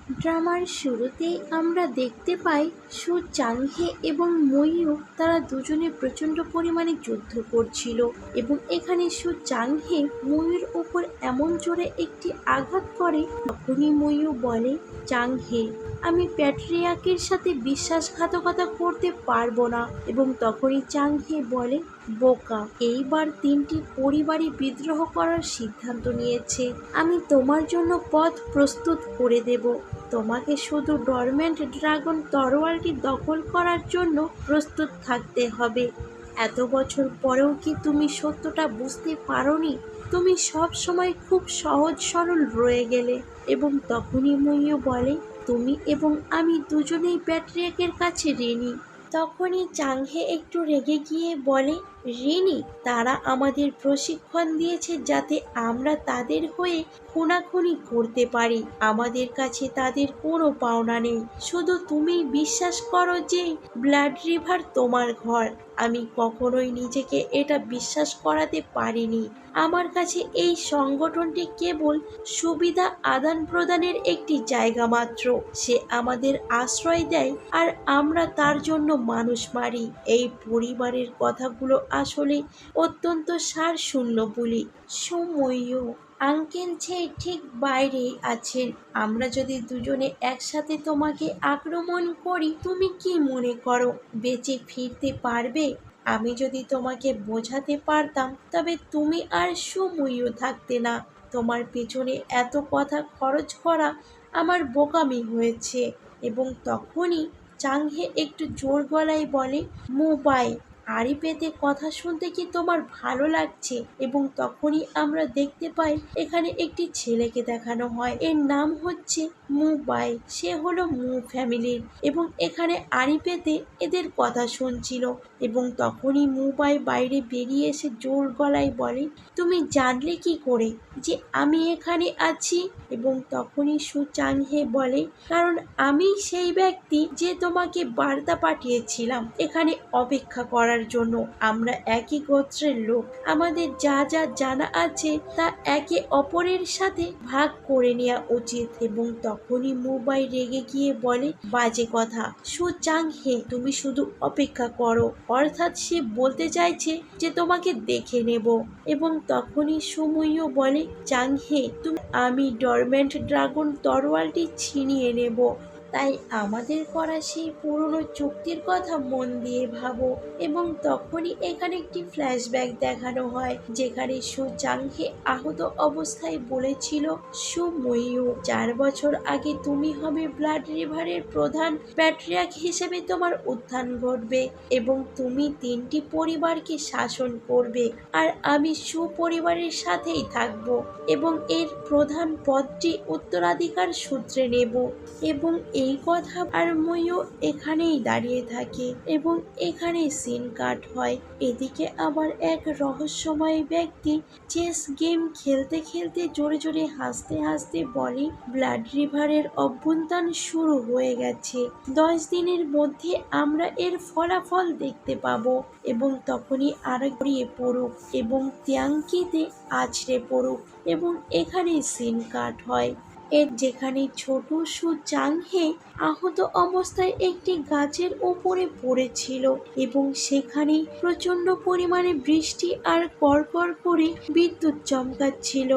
ড্রামার শুরুতেই আমরা দেখতে পাই সু চাংহে এবং মইও তারা দুজনে প্রচণ্ড পরিমাণে যুদ্ধ করছিল এবং এখানে সু চাংহে মইয়ের উপর এমন জোরে একটি আঘাত করে। তখনই মইও বলে, চাংহে, আমি প্যাট্রিয়ার্কের সাথে বিশ্বাসঘাতকতা করতে পারবো না। এবং তখনই চাংহে বলে, বোকা, এইবার তিনটি পরিবারই বিদ্রোহ করার সিদ্ধান্ত নিয়েছে। আমি তোমার জন্য পথ প্রস্তুত করে দেব। তোমাকে শুধু ডরমেন্ট ড্রাগন তরোয়ালটি দখল করার জন্য প্রস্তুত থাকতে হবে। এত বছর পরেও কি তুমি সত্যটা বুঝতে পারোনি? তুমি সব সময় খুব সহজ সরল রয়ে গেলে। এবং তখনই মইও বলে, তুমি এবং আমি দুজনেই প্যাট্রিয়ার্কের কাছে ঋণী। তখনই চাংহে একটু রেগে গিয়ে বলে, ঋণী? তারা আমাদের প্রশিক্ষণ দিয়েছে যাতে আমরা তাদের হয়ে খুনাখুনি করতে পারি। আমাদের কাছে তাদের কোনো পাওনা নেই। শুধু তুমি বিশ্বাস করো যে ব্লাড রিভার তোমার ঘর। আমি কখনোই নিজেকে এটা বিশ্বাস করাতে পারিনি। আমার কাছে এই সংগঠনটি কেবল সুবিধা আদান প্রদানের একটি জায়গা মাত্র। সে আমাদের আশ্রয় দেয় আর আমরা তার জন্য মানুষ মারি। এই পরিবারের কথাগুলো আসলে অত্যন্ত সারশূন্য বলি। সময়ও আঙ্কেল ছে ঠিক বাইরে আছেন। আমরা যদি দুজনে একসাথে তোমাকে আক্রমণ করি, তুমি কি মনে করো বেঁচে ফিরতে পারবে? আমি যদি তোমাকে বোঝাতে পারতাম তবে তুমি আর সুমুইও থাকতে না। তোমার পেছনে এত কথা খরচ করা আমার বোকামি হয়েছে। এবং তখনই চাংহে একটু জোর গলায় বলে, মোবাই, আড়ি পেতে কথা শুনতে কি তোমার ভালো লাগছে? এবং তখনই আমরা দেখতে পাই এখানে একটি ছেলেকে দেখানো হয়। এর নাম হচ্ছে মুবাই। সে হলো মু ফ্যামিলির এবং এখানে আড়ি পেতে এদের কথা শুনছিল। এবং তখনই মুবাই বাইরে বেরিয়ে এসে জোর গলায় বলে, তুমি জানলে কি করে যে আমি এখানে আছি? এবং তখনই সু চাংহে বলে, কারণ আমি সেই ব্যক্তি যে তোমাকে বার্তা পাঠিয়েছিলাম এখানে অপেক্ষা করার জন্য। আমরা একই গোত্রের লোক। আমাদের যা যা জানা আছে তা একে অপরের সাথে ভাগ করে নেওয়া উচিত। এবং তখনই মুবাই রেগে গিয়ে বলে, বাজে কথা। সু চাংহে, তুমি শুধু অপেক্ষা করো। অর্থাৎ সে বলতে চাইছে যে তোমাকে দেখে নেব। এবং তখনই সুমুইও বলে, চাংহে, তুমি, আমি ডরমেন্ট ড্রাগন তরোয়ালটি ছিনিয়ে নেব। তাই আমাদের করা সেই পুরনো চুক্তির কথা মন দিয়ে ভাবো। এবং তখনই এখানে একটি ফ্ল্যাশব্যাক দেখানো হয় যেখানে সু চাংহে আহত অবস্থায় বলেছিল, সুমুইও, 4 বছর আগে তুমি হবে ব্লাড রিভারের প্রধান। প্যাট্রিয়ার্ক হিসেবে তোমার উত্থান ঘটবে এবং তুমি তিনটি পরিবারকে শাসন করবে। আর আমি সুপরিবারের সাথেই থাকব এবং এর প্রধান পদটি উত্তরাধিকার সূত্রে নেব। এবং এই কথা আর মইও এখানেই দাঁড়িয়ে থাকে এবং এখানে সিন কাট হয়। এদিকে আবার এক রহস্যময় ব্যক্তি চেস গেম খেলতে খেলতে জোরে জোরে হাসতে হাসতে বলে, ব্লাড রিভারের অভ্যুত্থান শুরু হয়ে গেছে। 10 দিনের মধ্যে আমরা এর ফলাফল দেখতে পাবো। এবং তখনই আর গড়িয়ে পড়ুক এবং ত্যাংকিতে আছড়ে পড়ুক। এবং এখানে সিন কাট হয় যেখানে ছোট সু চাংহে আহত অবস্থায় একটি গাছের উপরে পড়েছিল এবং সেখানে প্রচন্ড পরিমাণে বৃষ্টি আর কড়কড় করে বিদ্যুৎ চমকাচ্ছিল।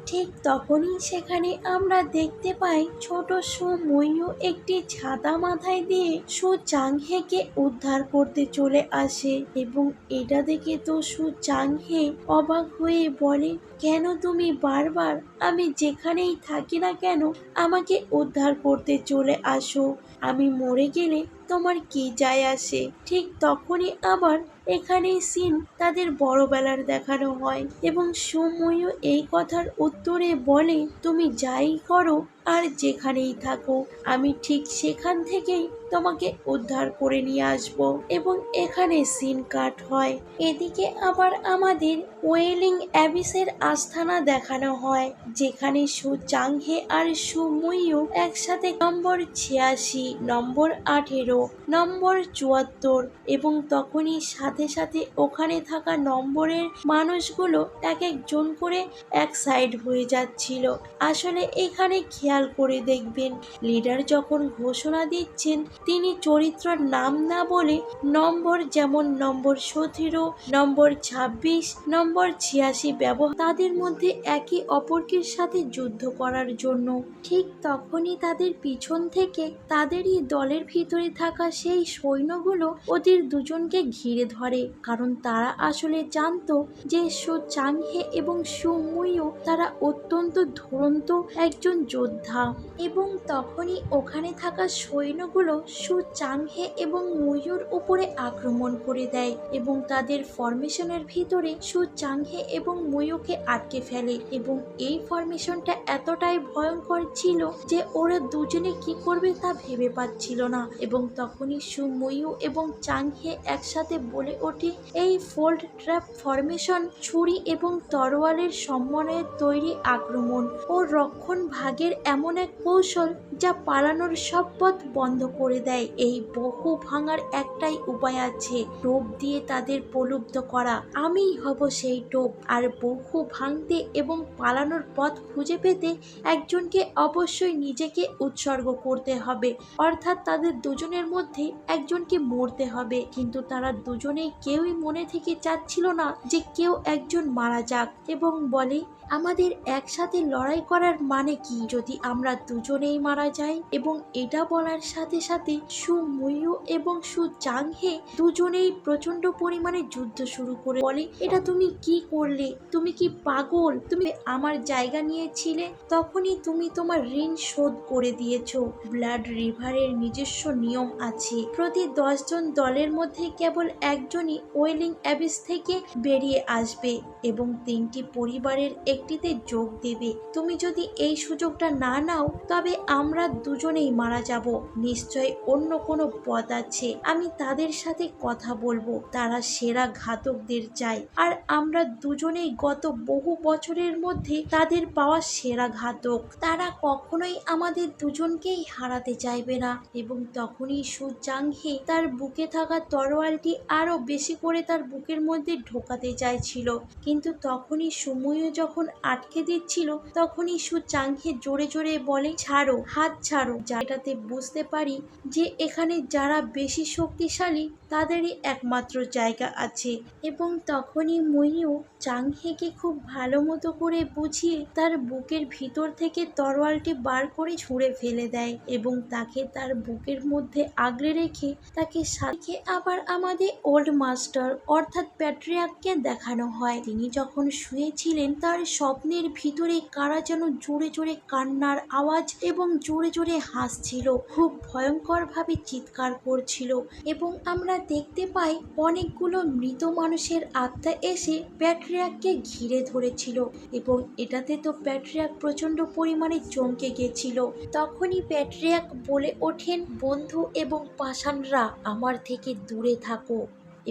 ঠিক তখনই সেখানে আমরা দেখতে পাই ছোট সু মইও একটি ছাতা মাথায় দিয়ে সু চাংহেকে উদ্ধার করতে চলে আসে। এবং এটা দেখে তো সু চাংহে অবাক হয়ে বলে, কেন তুমি বারবার আমি যেখানেই থাকি না কেন আমাকে উদ্ধার করতে চলে আসো? আমি মরে গেলে তোমার কি যায় আসে? ঠিক তখনই আবার এখানে সিন তাদের বড়বেলার দেখানো হয় এবং সুময়ও এই কথার উত্তরে বলে, তুমি যাই করো আর যেখানেই থাকো আমি ঠিক সেখান থেকেই তোমাকে উদ্ধার করে নিয়ে আসব। এবং এখানে সিন কাট হয়। এদিকে আবার আমাদের ওয়েলিং অ্যাবিসের আস্থানা দেখানো হয় যেখানে সু চাংহে আর সুমুইও একসাথে নম্বর 86, নম্বর 18, নম্বর 74 এবং তখনই সাথে সাথে ওখানে থাকা নম্বরের মানুষগুলো এক একজন করে এক সাইড হয়ে যাচ্ছিল। আসলে এখানে খেয়াল খেয়াল করে দেখবেন লিডার যখন ঘোষণা দিচ্ছেন তিনি চরিত্রের নাম না বলে নম্বর, যেমন নম্বর 17, নম্বর 26, নম্বর 86 ব্যবহার তাদের মধ্যে একে অপরের সাথে যুদ্ধ করার জন্য। ঠিক তখনই তাদের পিছন থেকে তাদেরই দলের ভিতরে থাকা সেই সৈন্যগুলো ওদের দুজনকে ঘিরে ধরে, কারণ তারা আসলে জানতো যে সু চাংহে এবং সু মুইও তারা অত্যন্ত দুরন্ত একজন যোদ্ধা। এবং তখনই ওখানে থাকা সৈন্যগুলো সু চাংহে এবং মুইওর উপরে আক্রমণ করে দেয় এবং তাদের ফরমেশনের ভিতরে সু চাংহে এবং মুইওকে আটকে ফেলে। এবং এই ফরমেশনটা এতটাই ভয়ঙ্কর ছিল যে ওরা দুজনে কি করবে তা ভেবে পাচ্ছিল না। এবং তখনই সু মুইও এবং চাংহে একসাথে বলে ওঠে, এই ফোল্ড ট্র্যাপ ফরমেশন ছুরি এবং তরোয়ালের সমন্বয়ে তৈরি আক্রমণ ও রক্ষণ ভাগের এমন এক কৌশল যা পালানোর সব পথ বন্ধ করে দেয়। এই বহু ভাঙার একটাই উপায় আছে, টোপ দিয়ে তাদের প্রলুব্ধ করা। আমিই হব সেই টোপ। আর বহু ভাঙতে এবং পালানোর পথ খুঁজে পেতে একজনকে অবশ্যই নিজেকে উৎসর্গ করতে হবে, অর্থাৎ তাদের দুজনের মধ্যে একজনকে মরতে হবে। কিন্তু তারা দুজনেই কেউই মনে থেকে চাচ্ছিল না যে কেউ একজন মারা যাক, এবং বলে আমাদের একসাথে লড়াই করার মানে কি যদি আমরা দুজনেই মারা যাই। এবং এটা বলার সাথে সাথে সু মুইও এবং সু চাংহে দুজনেই প্রচন্ড পরিমাণে যুদ্ধ শুরু করে বলে, এটা তুমি কি করলে? তুমি কি পাগল? তুমি আমার জায়গা নিয়েছিলে, তখনই তুমি তোমার ঋণ শোধ করে দিয়েছো। ব্লাড রিভারের নিজস্ব নিয়ম আছে, প্রতি 10 জন দলের মধ্যে কেবল একজনই ওয়েলিং অ্যাবিস থেকে বেরিয়ে আসবে এবং 3টি পরিবারের একটিতে যোগ দেবে। তুমি যদি এই সুযোগটা না নাও তবে আমরা দুজনেই মারা যাব। নিশ্চয় অন্য কোনো পথ আছে, আমি তাদের সাথে কথা বলবো। তারা সেরা ঘাতকদের চায়, আর আমরা দুজনেই গত বহু বছরের মধ্যে তাদের পাওয়া সেরা ঘাতক। তারা কখনোই আমাদের দুজনকেই হারাতে চাইবে না। এবং তখনই সু চাংহে তার বুকে থাকা তরোয়ালটি আরো বেশি করে তার বুকের মধ্যে ঢোকাতে চাইছিল, কিন্তু তখনই সুমুইও যখন আটকে দিচ্ছিল তখনই সু চাংহে জোরে জোরে বলে, ছাড়ো, হাত ছাড়ো। যাটাতে বুঝতে পারি যে এখানে যারা বেশি শক্তিশালী তাদেরই একমাত্র জায়গা আছে। এবং তখনই মুইও চাংহেকে খুব ভালো মতো করে বুঝিয়ে তার বুকের ভিতর থেকে তরোয়ালটি বার করে ছুঁড়ে ফেলে দেয় এবং তাকে তার বুকের মধ্যে আগলে রেখে তাকে সাথে আবার আমাদের ওল্ড মাস্টার অর্থাৎ প্যাট্রিয়ার্ককে দেখানো হয়। তিনি যখন শুয়েছিলেন তার স্বপ্নের ভিতরে কারা যেন জোরে জোরে কান্নার আওয়াজ এবং জোরে জোরে হাসছিল, খুব ভয়ঙ্কর ভাবে চিৎকার করছিল। এবং আমরা দেখতে পাই অনেকগুলো মৃত মানুষের আত্মা এসে প্যাট্রিয়ার্ককে ঘিরে ধরেছিল এবং এটাতে তো প্যাট্রিয়ার্ক প্রচন্ড পরিমাণে চমকে গেছিল। তখনই প্যাট্রিয়ার্ক বলে ওঠেন, বন্ধু এবং পাষাণরা আমার থেকে দূরে থাকো।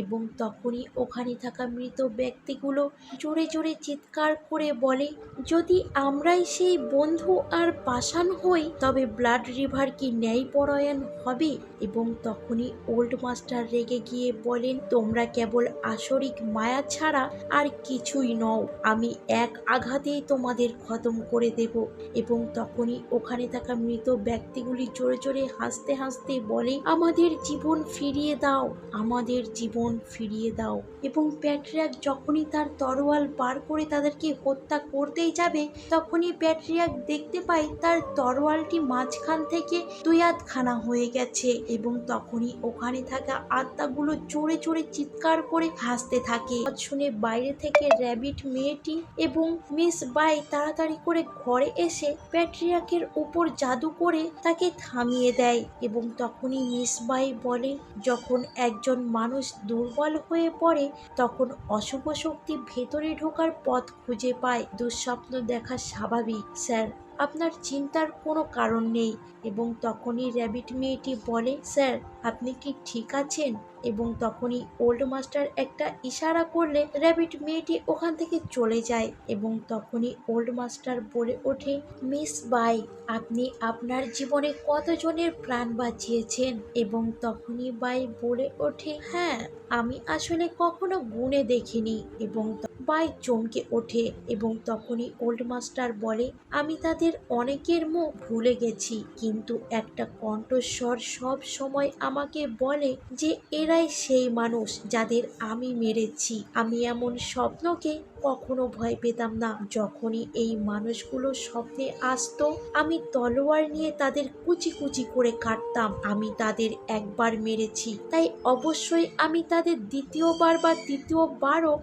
এবং তখনই ওখানে থাকা মৃত ব্যক্তিগুলো জোরে জোরে চিৎকার করে বলে, যদি আমরাই সেই বন্ধু আর পাষাণ হই তবে ব্লাড রিভার কি ন্যায়পরায়ণ হবে? এবং তখনই ওল্ড মাস্টার রেগে গিয়ে বলেন, তোমরা কেবল আসরিক মায়া ছাড়া আর কিছুই নও। আমি এক আঘাতেই তোমাদের খতম করে দেব। এবং তখনই ওখানে থাকা মৃত ব্যক্তিগুলি জোরে জোরে হাসতে হাসতে বলে, আমাদের জীবন ফিরিয়ে দাও, আমাদের জীবন ফিরিয়ে দাও। এবং প্যাট্রিয়ার্ক যখনই তার তরোয়াল বার করে তাদেরকে হত্যা করতেই যাবে তখনই প্যাট্রিয়ার্ক দেখতে পায় তার তরোয়ালটি মাঝখান থেকে 2 আধখানা হয়ে গেছে। এবং তখনই ওখানে থাকা আত্মাগুলো জোরে জোরে চিৎকার করে হাসতে থাকে। শুনে বাইরে থেকে র্যাবিট মেয়েটি এবং মিস বাই তাড়াতাড়ি করে ঘরে এসে প্যাট্রিয়ার্কের উপর জাদু করে তাকে থামিয়ে দেয়। এবং তখনই মিস বাই বলে, যখন একজন মানুষ দুর্বল হয়ে পড়ে তখন অশুভ শক্তি ভেতরে ঢোকার পথ খুঁজে পায়। দুঃস্বপ্ন দেখা স্বাভাবিক স্যার, আপনার চিন্তার কোনো কারণ নেই। এবং তখনই র্যাবিট মেয়েটি বলে, স্যার আপনি কি ঠিক আছেন? এবং তখনই ওল্ড মাস্টার একটা ইশারা করলে র্যাবিট মেয়েটি ওখান থেকে চলে যায়। এবং তখনই ওল্ড মাস্টার বলে ওঠে, মিস বাই আপনি আপনার জীবনে কতজনের প্রাণ বাঁচিয়েছেন? এবং তখনই বাই বলে ওঠে, হ্যাঁ আমি আসলে কখনো গুণে দেখিনি। এবং সবাই চমকে ওঠে এবং তখনই ওল্ড মাস্টার বলে, আমি তাদের অনেকের মুখ ভুলে গেছি, কিন্তু একটা কণ্ঠস্বর সব সময় আমাকে বলে যে এরাই সেই মানুষ যাদের আমি মেরেছি। আমি এমন স্বপ্নকে কখনো ভয় পেতাম না। যখনই এই মানুষগুলো স্বপ্নে আসতো, আমি তলোয়ার নিয়ে তাদের কুচি কুচি করে কাটতাম। আমি তাদের একবার মেরেছি, তাই অবশ্যই আমি তাদের দ্বিতীয়বার বা তৃতীয়বারও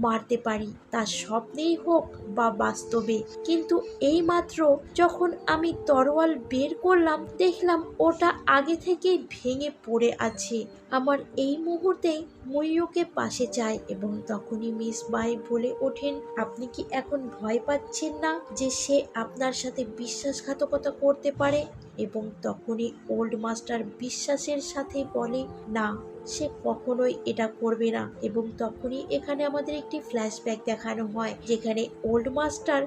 মারতে পারি, তা স্বপ্নেই হোক বা বাস্তবে। কিন্তু এইমাত্র যখন আমি তরোয়াল বের করলাম, দেখলাম ওটা আগে থেকেই ভেঙে পড়ে আছে। আমার এই মুহূর্তে ময়ূকে পাশে চাই এবং তখনই মিস বাই বলে ওঠেন, আপনি কি এখন ভয় পাচ্ছেন না যে সে আপনার সাথে বিশ্বাসঘাতকতা করতে পারে? এবং তখনই ওল্ড মাস্টার বিশ্বাসের সাথে বলে, না, সে কখনোই এটা করবে না। এবং তখনই এখানে আমাদের একটি ফ্ল্যাশব্যাক দেখানো হয়, যেখানে ওল্ড মাস্টার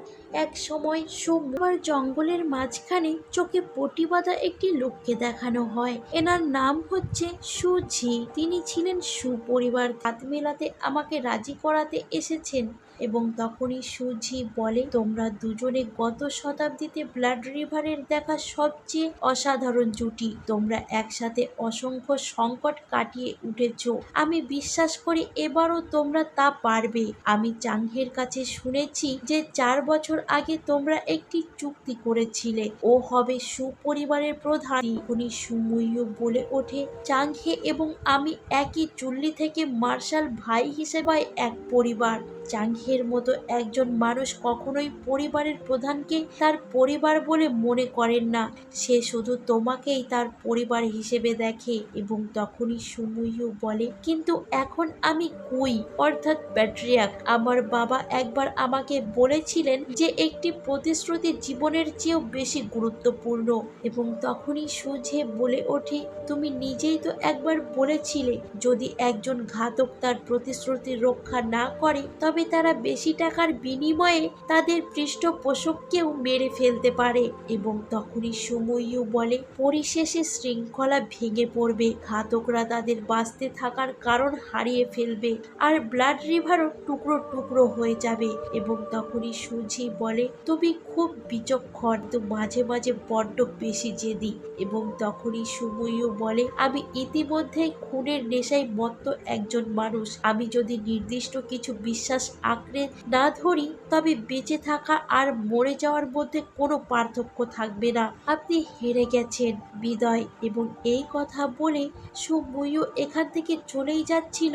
এক সময় সোমবার জঙ্গলের মাঝখানে চোখে পটি বাঁধা একটি লোককে দেখানো হয়। এনার নাম হচ্ছে সুঝি। তিনি ছিলেন সুপরিবার, হাত মেলাতে আমাকে রাজি করাতে এসেছেন। এবং তখনই সুঝি বলে, তোমরা দুজনে গত শতাব্দীতে ব্লাড রিভারের দেখা সবচেয়ে অসাধারণ জুটি। তোমরা একসাথে অসংখ্য সংকট কাটিয়ে উঠেছ। আমি বিশ্বাস করি এবারও তোমরা তা পারবে। আমি চাংহের কাছে শুনেছি যে 4 বছর আগে তোমরা একটি চুক্তি করেছিলে, ও হবে সুপরিবারের প্রধান। উনি সুমুইও বলে ওঠে, চাংহে এবং আমি একই চুল্লি থেকে মার্শাল ভাই হিসেবে এক পরিবার। চাংহের মতো একজন মানুষ কখনোই পরিবারের প্রধানকে তার পরিবার বলে মনে করেন না, সে শুধু তোমাকেই তার পরিবার হিসেবে দেখে। এবং তখনই সুমুইও বলে, কিন্তু এখন আমি কুই অর্থাৎ প্যাট্রিয়ার্ক। আমার বাবা একবার আমাকে বলেছিলেন যে একটি প্রতিশ্রুতি জীবনের চেয়েও বেশি গুরুত্বপূর্ণ। এবং তখনই সুঝে বলে ওঠে, তুমি নিজেই তো একবার বলেছিলে যদি একজন ঘাতক তার প্রতিশ্রুতি রক্ষা না করে তবে তারা বেশি টাকার বিনিময়ে তাদের পৃষ্ঠপোষককেও মেরে ফেলতে পারে। এবং তখনই সুমুইও বলে, পরিশেষে শৃঙ্খলা ভেঙে পড়বে, ঘাতকরা তাদের বাঁচতে থাকার কারণ হারিয়ে ফেলবে, আর ব্লাড রিভারও টুকরো টুকরো হয়ে যাবে। এবং তখনই সুঝি বলে, তুমি খুব বিচক্ষণ, তো মাঝে মাঝে বড্ড বেশি জেদি। এবং তখনই সুমুইও বলে, আমি ইতিমধ্যে খুনের নেশায় মত্ত একজন মানুষ। আমি যদি নির্দিষ্ট কিছু বিশ্বাস আঁকড়ে না ধরি তবে বেঁচে থাকা আর মরে যাওয়ার মধ্যে কোনো পার্থক্য থাকবে না। আপনি হেরে গেছেন, বিদায়। এবং এই কথা বলে সুমুইও এখান থেকে চলেই যাচ্ছিল।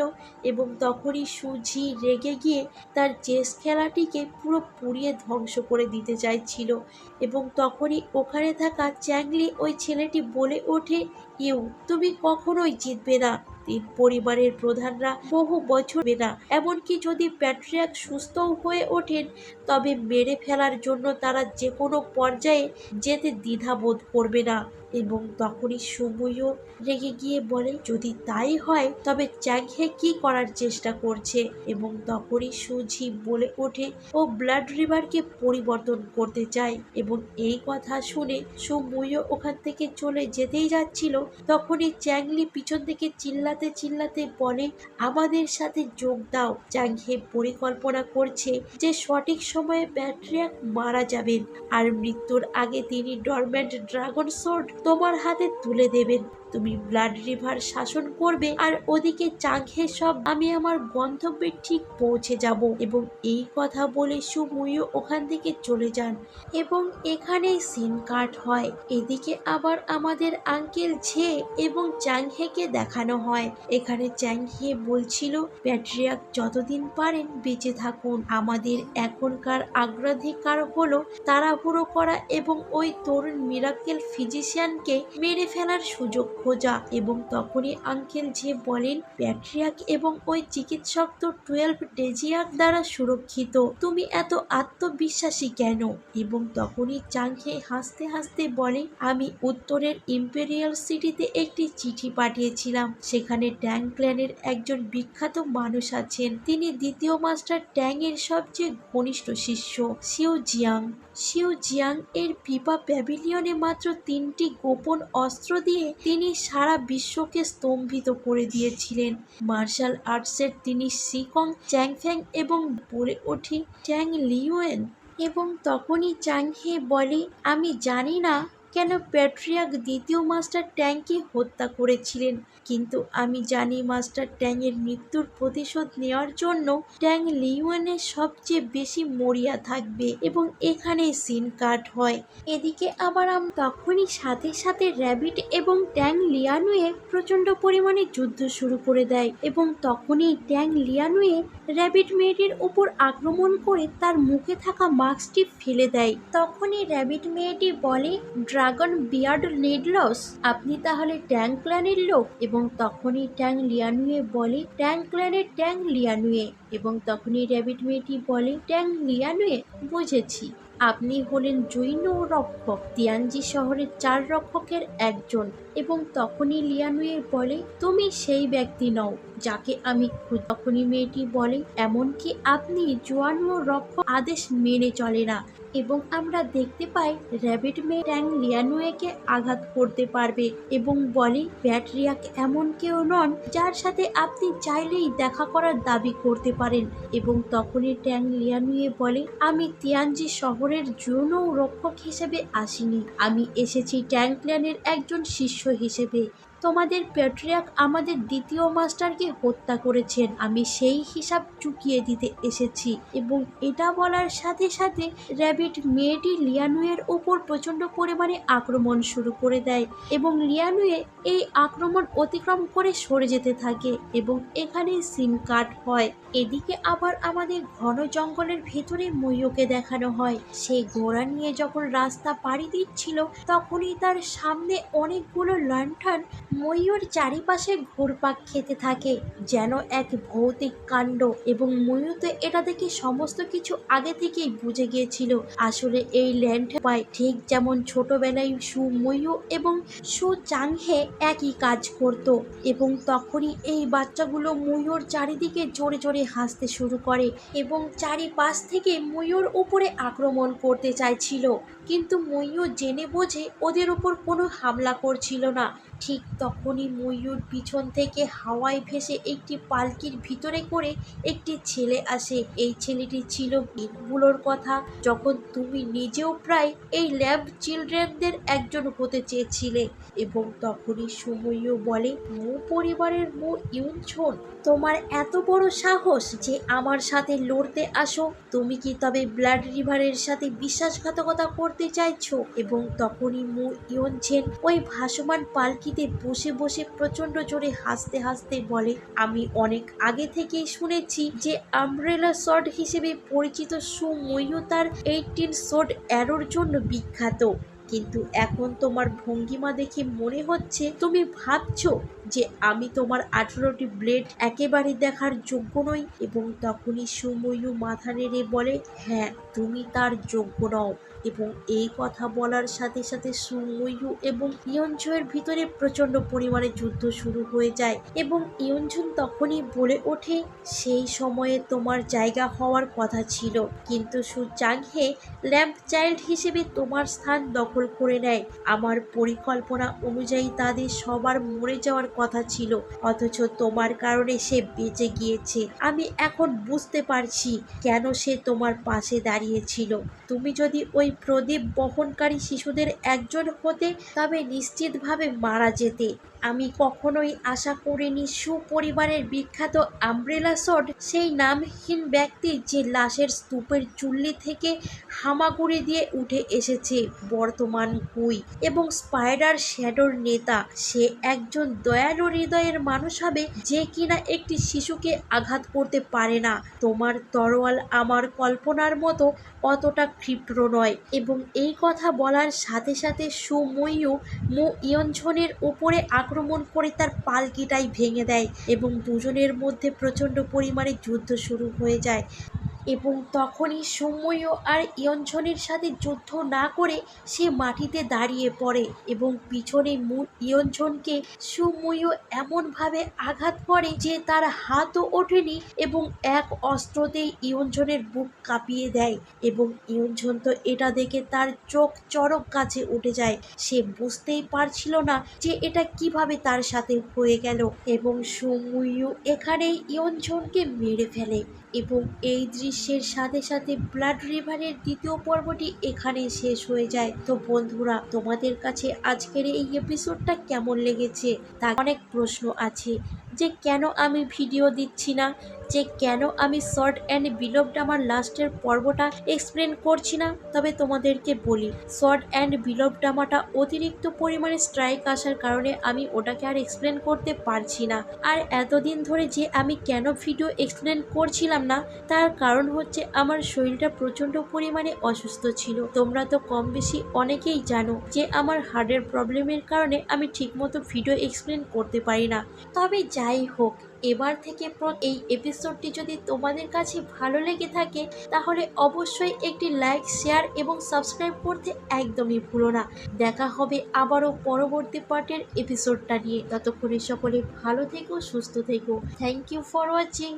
এবং তখনই সুঝি রেগে গিয়ে তার চেস খেলাটিকে পুরো পুড়িয়ে ধ্বংস করে দিতে চাইছিল। এবং তখনই ওখানে থাকা চ্যাংলি ওই ছেলেটি বলে ওঠে, তুমি কখনোই জিতবে না। তিন পরিবারের প্রধানরা বহু বছর না, এমনকি যদি প্যাট্রিয়ার্ক সুস্থও হয়ে ওঠেন তবে মেরে ফেলার জন্য তারা যে কোনো পর্যায়ে যেতে দ্বিধাবোধ করবে না। এবং তখনই সুমুইও রেগে গিয়ে বলে, যদি তাই হয় তবে চ্যাংহে কি করার চেষ্টা করছে? এবং তখনই সুঝি বলে ওঠে, ও ব্লাড রিভারকে পরিবর্তন করতে চায়। এবং এই কথা শুনে সুমুইও ওখান থেকে চলে যেতেই যাচ্ছিল, তখনই চ্যাংলি পিছন থেকে চিল্লাতে চিল্লাতে বলে, আমাদের সাথে যোগ দাও। চ্যাংহে পরিকল্পনা করছে যে সঠিক সময়ে প্যাট্রিয়ার্ক মারা যাবেন, আর মৃত্যুর আগে তিনি ডরম্যান্ট ড্রাগন সোর্ড তোমার হাতে তুলে দেবেন। তুমি ব্লাড রিভার শাসন করবে, আর ওদিকে চাংহে সব আমি আমার গন্তব্যে ঠিক পৌঁছে যাব। এবং এই কথা বলে সুমুইও ওখান থেকে চলে যান এবং এখানেই সিন কাট হয়। এদিকে আবার আমাদের আঙ্কেল ঝে এবং চাংহেকে দেখানো হয়। এখানে চাংহে বলছিল, প্যাট্রিয়ার্ক যতদিন পারেন বেঁচে থাকুন। আমাদের এখনকার অগ্রাধিকার হলো তাড়াহুড়ো করা এবং ওই তরুণ মিরাকেল ফিজিশিয়ানকে মেরে ফেলার সুযোগ খোঁজা। এবং তখনই আঙ্কেল ঝে বলেন, প্যাট্রিয়ার্ক এবং ওই চিকিৎসক তো 12 ডেজিয়ার দ্বারা সুরক্ষিত, তুমি এত আত্মবিশ্বাসী কেন? এবং তখনই চাংহে হাসতে হাসতে বলে, আমি উত্তরের ইম্পেরিয়াল সিটিতে একটি চিঠি পাঠিয়েছিলাম। সেখানে ট্যাং ক্ল্যানের একজন বিখ্যাত মানুষ আছেন, তিনি দ্বিতীয় মাস্টার ট্যাং এর সবচেয়ে ঘনিষ্ঠ শিষ্য শিউ জিয়াং। শিউ জিয়াং এর পিপা প্যাভিলিয়নে মাত্র 3টি গোপন অস্ত্র দিয়ে তিনি সারা বিশ্বকে স্তম্ভিত করে দিয়েছিলেন। মার্শাল আর্টসের তিনি শিকং চ্যাংফ্যাং এবং বলে ওঠে চ্যাং লিউয়েন। এবং তখনই চাং হে বলে, আমি জানি না কেন প্যাট্রিয়ার্ক দ্বিতীয় মাস্টার ট্যাংকে হত্যা করেছিলেন, কিন্তু আমি জানি মাস্টার ট্যাংয়ের মৃত্যুর প্রতিশোধ নেওয়ার জন্য ট্যাং লিউয়েনের সবচেয়ে বেশি মরিয়া থাকবে। এবং এখানে সিন কাট হয়। এদিকে আবার তখনই সাথে সাথে র্যাবিট এবং ট্যাং লিয়ানুয়ে প্রচণ্ড পরিমাণে যুদ্ধ শুরু করে দেয়। এবং তখনই ট্যাং লিয়ানুয়ে র্যাবিট মেয়েটির উপর আক্রমণ করে তার মুখে থাকা মাস্কটি ফেলে দেয়। তখনই র্যাবিট মেয়েটি বলে, ড্রাগন বিয়ার্ড নিডলস, আপনি তাহলে ট্যাং ক্ল্যানের লোক? এবং তখনই ট্যাং লিয়ানুয়ে বলে, ট্যাং ক্ল্যানের ট্যাং লিয়ানুয়ে। এবং তখনই র্যাবিট মেয়েটি বলে, ট্যাং লিয়ানুয়ে, বুঝেছি, আপনি হলেন জৈন রক্ষক, তিয়ানজি শহরের 4 রক্ষকের একজন। এবং তখনই লিয়ানুয়ে বলে, তুমি সেই ব্যক্তি নও যাকে আমি খুঁজি। তখনই মেয়েটি বলে, এমনকি আপনি জোয়ানো রক্ষক আদেশ মেনে চলে না। এবং আমরা দেখতে পাই র্যাবিট মেয়ে ট্যাং লিয়ানুয়েকে আঘাত করতে পারবে এবং বলে, প্যাট্রিয়ার্ক এমন কেউ নন যার সাথে আপনি চাইলেই দেখা করার দাবি করতে পারেন। এবং তখনই ট্যাং লিয়ানুয়ে বলে, আমি তিয়ানজি শহরের যৌন রক্ষক হিসেবে আসিনি, আমি এসেছি ট্যাং ক্ল্যানের একজন শিষ্য হিসেবে। তোমাদের প্যাট্রিয়ার্ক আমাদের দ্বিতীয় মাস্টারকে হত্যা করেছেন, আমি সেই হিসাব চুকিয়ে দিতে এসেছি। এবং এটা বলার সাথে সাথে র্যাবিট মেয়েটি লিয়ানুয়ের উপর প্রচণ্ড পরিমাণে আক্রমণ শুরু করে দেয় এবং লিয়ানুয়ে এই আক্রমণ অতিক্রম করে সরে যেতে থাকে এবং এখানে সিন কাট হয়। এদিকে আবার আমাদের ঘন জঙ্গলের ভেতরে ময়ূকে দেখানো হয়। সেই ঘোড়া নিয়ে যখন রাস্তা পাড়ি দিচ্ছিল তখনই তার সামনে অনেকগুলো লণ্ঠন ময়ূর চারিপাশে ঘুরপাক খেতে থাকে যেন এক ভৌতিক কাণ্ড। এবং ময়ূর তো এটা দেখে সমস্ত কিছু আগে থেকেই বুঝে গিয়েছিল। আসলে এই ল্যান্ডে পায় ঠিক যেমন ছোটবেলায় সু ময়ূ এবং সু চাংহে একই কাজ করত। এবং তখনই এই বাচ্চাগুলো ময়ূর চারিদিকে জোরে জোরে হাসতে শুরু করে এবং চারিপাশ থেকে ময়ূর উপরে আক্রমণ করতে চাইছিল, কিন্তু ময়ূর জেনে বুঝে ওদের উপর কোনো হামলা করছিল না। ঠিক তখনই ময়ূর পিছন থেকে হাওয়ায় ভেসে একটি পালকির ভিতরে করে একটি ছেলে আসে। এই ছেলেটি ছিল গুলোর কথা, যখন তুমি নিজেও প্রায় এই ল্যাব চিলড্রেনদের একজন হতে চেয়েছিলে। এবং তখনই সুময়ু বলে, মু পরিবারের মু ইউনছন, তোমার এত বড় সাহস যে আমার সাথে লড়তে আসো? তুমি কি তবে ব্লাড রিভারের সাথে বিশ্বাসঘাতকতা করতে চাইছো? এবং তখনই মু ইয়নছেন ওই ভাসমান পালকিতে বসে বসে প্রচন্ড জোরে হাসতে হাসতে বলে, আমি অনেক আগে থেকেই শুনেছি যে আমব্রেলা শট হিসেবে পরিচিত সুময়ু তার 18 শট অ্যারোর জন্য বিখ্যাত, কিন্তু এখন তোমার ভঙ্গিমা দেখে মনে হচ্ছে তুমি ভাবছো যে আমি তোমার 18টি ব্লেড একেবারে দেখার যোগ্য নই। এবং তখনই সুময়ু মাথা নেড়ে বলে, হ্যাঁ, তুমি তার যোগ্য নও। এবং এই কথা বলার সাথে সাথে সুময়ু এবং ইয়নঝুনের ভিতরে প্রচন্ড পরিমাণে যুদ্ধ শুরু হয়ে যায় এবং ইয়নঝুন তখনই বলে ওঠে, সেই সময়ে তোমার জায়গা হওয়ার কথা ছিল, কিন্তু সু চাংহে ল্যাম্প চাইল্ড হিসেবে তোমার স্থান দখল করে নেয়। আমার পরিকল্পনা অনুযায়ী তাদের সবার মরে যাওয়ার কথা ছিল, অথচ তোমার কারণে সে বেঁচে গিয়েছে। আমি এখন বুঝতে পারছি কেন সে তোমার পাশে দাঁড়িয়েছিল। তুমি যদি ওই প্রদীপ বহনকারী শিশুদের একজন হতে তবে নিশ্চিতভাবে মারা যেতে। আমি কখনোই আশা করিনি সুপরিবারের বিখ্যাত আমব্রেলা শট, সেই নামহীন ব্যক্তি যে লাশের স্তূপের চুল্লি থেকে হামাগুড়ি দিয়ে উঠে এসেছে, বর্তমান হুই এবং স্পাইডার শ্যাডোর নেতা, সে একজন দয়ালু হৃদয়ের মানুষ হবে যে কিনা একটি শিশুকে আঘাত করতে পারে না। তোমার তরোয়াল আমার কল্পনার মতো অতটা ক্ষিপ্র নয়। এবং এই কথা বলার সাথে সাথে সুময়ু মু ইয়নঝনের উপরে আক্রমণ করে তার পালকিটাই ভেঙে দেয় এবং দুজনের মধ্যে প্রচণ্ড পরিমাণে যুদ্ধ শুরু হয়ে যায়। এবং তখনই সুময়ূ আর ইয়ঞ্জনের সাথে যুদ্ধ না করে সে মাটিতে দাঁড়িয়ে পড়ে এবং পিছনে ইয়ঞ্জনকে সুময়ূ এমনভাবে আঘাত করে যে তার হাতও ওঠেনি এবং এক অস্ত্রতেই ইয়ঞ্জনের বুক কাঁপিয়ে দেয় এবং ইয়ঞ্জন তো এটা দেখে তার চোখ চড়ক গাছে উঠে যায়। সে বুঝতেই পারছিল না যে এটা কিভাবে তার সাথে হয়ে গেল এবং সুময়ূ এখানেই ইয়ঞ্জনকে মেরে ফেলে এবং এই দৃশ্যের সাথে সাথে ব্লাড রিভারের দ্বিতীয় পর্বটি এখানে শেষ হয়ে যায়। তো বন্ধুরা, তোমাদের কাছে আজকের এই এপিসোডটা কেমন লেগেছে তা অনেক প্রশ্ন আছে, যে কেন আমি ভিডিও দিচ্ছি না, যে কেন আমি শর্ট অ্যান্ড বিলভড আমার লাস্টের পর্বটা এক্সপ্লেন করছি না। তবে তোমাদেরকে বলি, শর্ট অ্যান্ড বিলভড ড্রামাটা অতিরিক্ত পরিমাণে স্ট্রাইক আসার কারণে আমি ওটাকে আর এক্সপ্লেন করতে পারছি না। আর এতদিন ধরে যে আমি কেন ভিডিও এক্সপ্লেন করছিলাম না তার কারণ হচ্ছে আমার শরীরটা প্রচণ্ড পরিমাণে অসুস্থ ছিল। তোমরা তো কম বেশি অনেকেই জানো যে আমার হার্টের প্রবলেমের কারণে আমি ঠিকমতো ভিডিও এক্সপ্লেন করতে পারি না। তবে যাই হোক, এবার থেকে এই এপিসোডটি যদি তোমাদের কাছে ভালো লেগে থাকে তাহলে অবশ্যই একটি লাইক, শেয়ার এবং সাবস্ক্রাইব করতে একদমই ভুলো না। দেখা হবে আবারও পরবর্তী পার্টের এপিসোডটা নিয়ে। ততক্ষণে সকলে ভালো থেকো, সুস্থ থেকো। Thank you for watching.